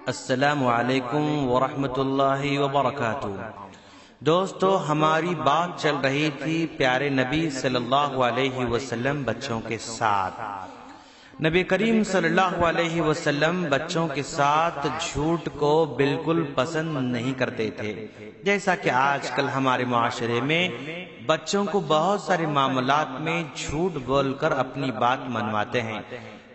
السلام علیکم ورحمۃ اللہ وبرکاتہ۔ دوستو، ہماری بات چل رہی تھی پیارے نبی صلی اللہ علیہ وسلم بچوں کے ساتھ۔ نبی کریم صلی اللہ علیہ وسلم بچوں کے ساتھ جھوٹ کو بالکل پسند نہیں کرتے تھے، جیسا کہ آج کل ہمارے معاشرے میں بچوں کو بہت سارے معاملات میں جھوٹ بول کر اپنی بات منواتے ہیں۔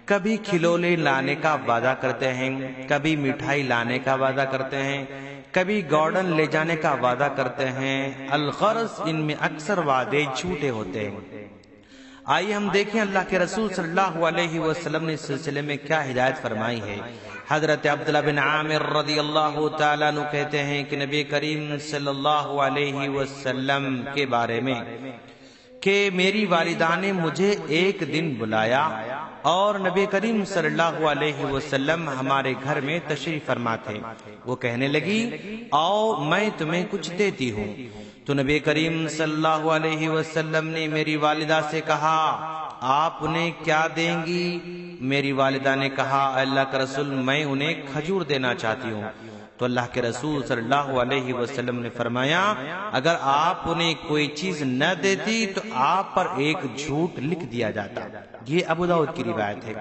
کبھی کھلونے لانے کا وعدہ کرتے ہیں، کبھی مٹھائی لانے کا وعدہ کرتے ہیں، کبھی گارڈن لے جانے کا وعدہ کرتے ہیں۔ الغرض ان میں اکثر وعدے جھوٹے ہوتے ہیں۔ آئیے ہم دیکھیں اللہ کے رسول صلی اللہ علیہ وسلم نے اس سلسلے میں کیا ہدایت فرمائی ہے۔ حضرت عبداللہ بن عامر رضی اللہ تعالیٰ عنہ کہتے ہیں کہ نبی کریم صلی اللہ علیہ وسلم کے بارے میں کہ میری والدہ نے مجھے ایک دن بلایا اور نبی کریم صلی اللہ علیہ وسلم ہمارے گھر میں تشریف فرما تھے۔ وہ کہنے لگی، آؤ میں تمہیں کچھ دیتی ہوں۔ تو نبی کریم صلی اللہ علیہ وسلم نے میری والدہ سے کہا، آپ انہیں کیا دیں گی؟ میری والدہ نے کہا، اللہ کا رسول میں انہیں کھجور دینا چاہتی ہوں۔ تو اللہ کے رسول صلی اللہ علیہ وسلم نے فرمایا، اگر آپ انہیں کوئی چیز نہ دیتی تو آپ پر ایک جھوٹ لکھ دیا جاتا۔ یہ ابو داؤد کی روایت ہے۔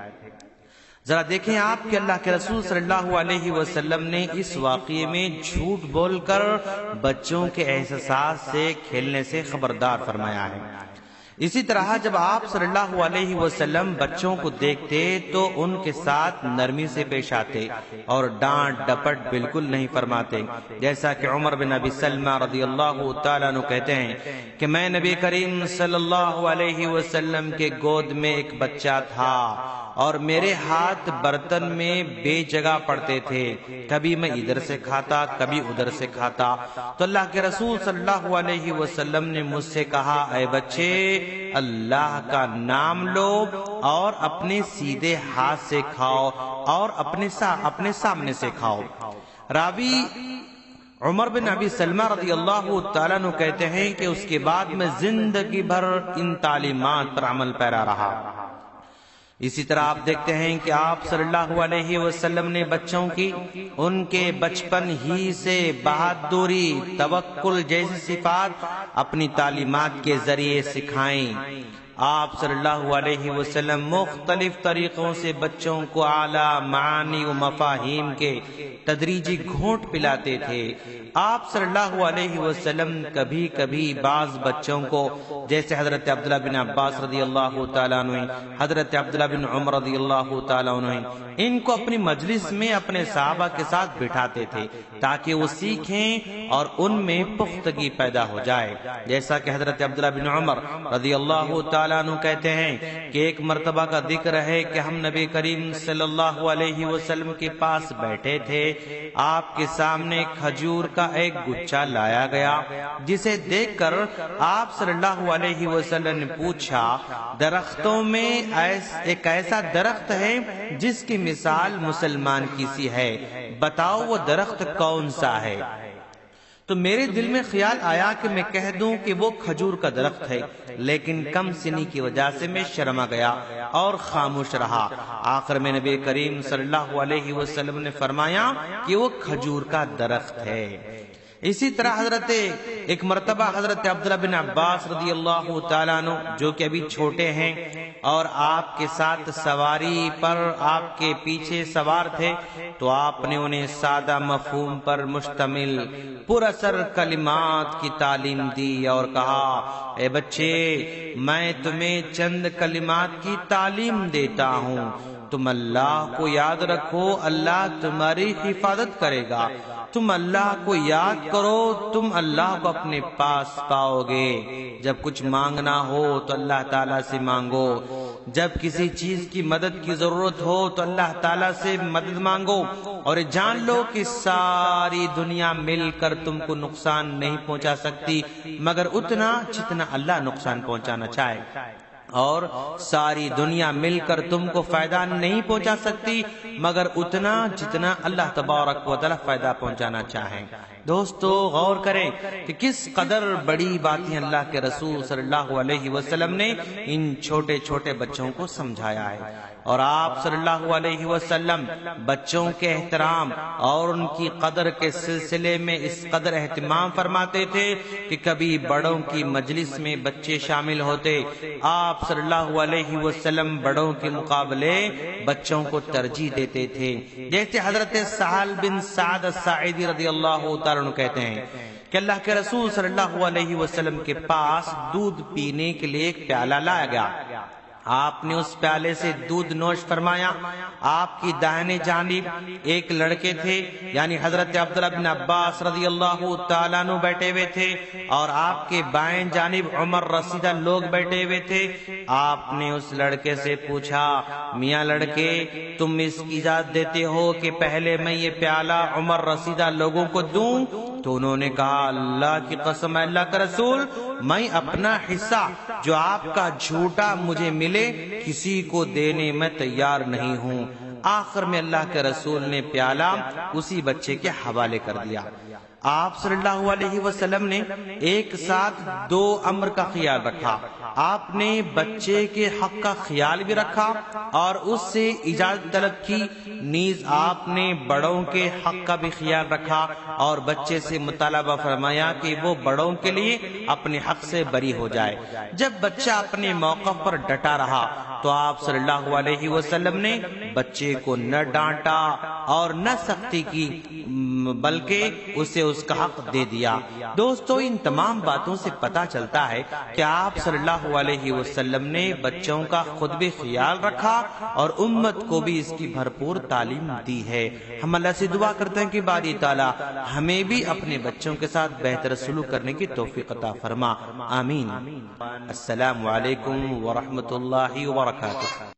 ذرا دیکھیں آپ کہ اللہ کے رسول صلی اللہ علیہ وسلم نے اس واقعے میں جھوٹ بول کر بچوں کے احساسات سے کھیلنے سے خبردار فرمایا ہے۔ اسی طرح جب آپ صلی اللہ علیہ وسلم بچوں کو دیکھتے تو ان کے ساتھ نرمی سے پیش آتے اور ڈانٹ ڈپٹ بالکل نہیں فرماتے، جیسا کہ عمر بن ابی سلمہ رضی اللہ تعالیٰ عنہ کہتے ہیں کہ میں نبی کریم صلی اللہ علیہ وسلم کے گود میں ایک بچہ تھا اور میرے ہاتھ برتن میں بے جگہ پڑتے تھے، کبھی میں ادھر سے کھاتا کبھی ادھر سے کھاتا۔ تو اللہ کے رسول صلی اللہ علیہ وسلم نے مجھ سے کہا، اے بچے، اللہ کا نام لو اور اپنے سیدھے ہاتھ سے کھاؤ اور اپنے سامنے سے کھاؤ۔ راوی عمر بن ابی سلمہ رضی اللہ تعالیٰ عنہ کہتے ہیں کہ اس کے بعد میں زندگی بھر ان تعلیمات پر عمل پیرا رہا۔ اسی طرح آپ دیکھتے ہیں کہ آپ صلی اللہ علیہ وسلم نے بچوں کی ان کے بچپن ہی سے بہادری، توکل جیسی صفات اپنی تعلیمات کے ذریعے سکھائیں۔ آپ صلی اللہ علیہ وسلم مختلف طریقوں سے بچوں کو اعلیٰ معانی و مفاہیم کے تدریجی گھونٹ پلاتے تھے۔ آپ صلی اللہ علیہ وسلم کبھی کبھی بعض بچوں کو، جیسے حضرت عبداللہ بن عباس رضی اللہ تعالیٰ عنہ، حضرت عبداللہ بن عمر رضی اللہ تعالیٰ عنہ، ان کو اپنی مجلس میں اپنے صحابہ کے ساتھ بٹھاتے تھے تاکہ وہ سیکھیں اور ان میں پختگی پیدا ہو جائے، جیسا کہ حضرت عبداللہ بن عمر رضی اللہ تعالیٰ عنہ کہتے ہیں کہ ایک مرتبہ کا ذکر ہے کہ ہم نبی کریم صلی اللہ علیہ وسلم کے پاس بیٹھے تھے، آپ کے سامنے کھجور کا ایک گچھا لایا گیا، جسے دیکھ کر آپ صلی اللہ علیہ وسلم نے پوچھا، درختوں میں ایک ایسا درخت ہے جس کی مثال مسلمان کی سی ہے، بتاؤ وہ درخت کون سا ہے؟ تو میرے دل میں خیال آیا کہ میں کہہ دوں کہ وہ کھجور کا درخت ہے، لیکن کم سنی کی وجہ سے میں شرما گیا اور خاموش رہا۔ آخر میں نبی کریم صلی اللہ علیہ وسلم نے فرمایا کہ وہ کھجور کا درخت ہے۔ اسی طرح ایک مرتبہ حضرت عبداللہ بن عباس رضی اللہ تعالیٰ عنہ، جو کہ ابھی چھوٹے ہیں اور آپ کے ساتھ سواری پر آپ کے پیچھے سوار تھے، تو آپ نے انہیں سادہ مفہوم پر مشتمل پر اثر کلمات کی تعلیم دی اور کہا، اے بچے، میں تمہیں چند کلمات کی تعلیم دیتا ہوں، تم اللہ کو یاد رکھو، اللہ تمہاری حفاظت کرے گا، تم اللہ کو یاد کرو، تم اللہ کو اپنے پاس پاؤ گے۔ جب کچھ مانگنا ہو تو اللہ تعالیٰ سے مانگو، جب کسی چیز کی مدد کی ضرورت ہو تو اللہ تعالیٰ سے مدد مانگو، اور جان لو کہ ساری دنیا مل کر تم کو نقصان نہیں پہنچا سکتی مگر اتنا جتنا اللہ نقصان پہنچانا چاہے، اور ساری دنیا مل کر تم کو فائدہ نہیں پہنچا سکتی مگر اتنا جتنا اللہ تبارک و تعالی فائدہ پہنچانا چاہیں۔ دوستو غور کریں کہ کس قدر بڑی باتیں اللہ کے رسول صلی اللہ علیہ وسلم نے ان چھوٹے چھوٹے بچوں کو سمجھایا ہے۔ اور آپ صلی اللہ علیہ وسلم بچوں کے احترام اور ان کی قدر کے سلسلے میں اس قدر اہتمام فرماتے تھے کہ کبھی بڑوں کی مجلس میں بچے شامل ہوتے، آپ صلی اللہ علیہ وسلم بڑوں کے مقابلے بچوں کو ترجیح دیتے تھے۔ جیسے حضرت سہل بن سعد الساعدی رضی اللہ تعالیٰ عنہ کہتے ہیں کہ اللہ کے رسول صلی اللہ علیہ وسلم کے پاس دودھ پینے کے لیے ایک پیالہ لایا گیا، آپ نے اس پیالے سے دودھ نوش فرمایا۔ آپ کی داہنے جانب ایک لڑکے تھے، یعنی حضرت عبداللہ بن عباس رضی اللہ تعالیٰ عنہ بیٹھے ہوئے تھے، اور آپ کے بائیں جانب عمر رسیدہ لوگ بیٹھے ہوئے تھے۔ آپ نے اس لڑکے سے پوچھا، میاں لڑکے، تم اس کی اجازت دیتے ہو کہ پہلے میں یہ پیالہ عمر رسیدہ لوگوں کو دوں؟ تو انہوں نے کہا، اللہ کی قسم، اللہ کا رسول، میں اپنا حصہ جو آپ کا جھوٹا مجھے ملے کسی کو دینے میں تیار نہیں ہوں۔ آخر میں اللہ کے رسول نے پیالہ اسی بچے کے حوالے کر دیا۔ آپ صلی اللہ علیہ وسلم نے ایک ساتھ دو امر کا خیال رکھا، آپ نے بچے کے حق کا خیال بھی رکھا اور اس سے اجازت طلب کی، نیز آپ نے بڑوں کے حق کا بھی خیال رکھا اور بچے سے مطالبہ فرمایا کہ وہ بڑوں کے لیے اپنے حق سے بری ہو جائے۔ جب بچہ اپنے موقف پر ڈٹا رہا تو آپ صلی اللہ علیہ وسلم نے بچے کو نہ ڈانٹا اور نہ سختی کی، بلکہ اسے اس کا حق دے دیا۔ دوستو، ان تمام باتوں سے پتہ چلتا ہے کہ آپ صلی اللہ علیہ وسلم نے بچوں کا خود بھی خیال رکھا اور امت کو بھی اس کی بھرپور تعلیم دی ہے۔ ہم اللہ سے دعا کرتے ہیں کہ باری تعالی ہمیں بھی اپنے بچوں کے ساتھ بہتر سلوک کرنے کی توفیق عطا فرما، آمین۔ السلام علیکم ورحمۃ اللہ وبرکاتہ۔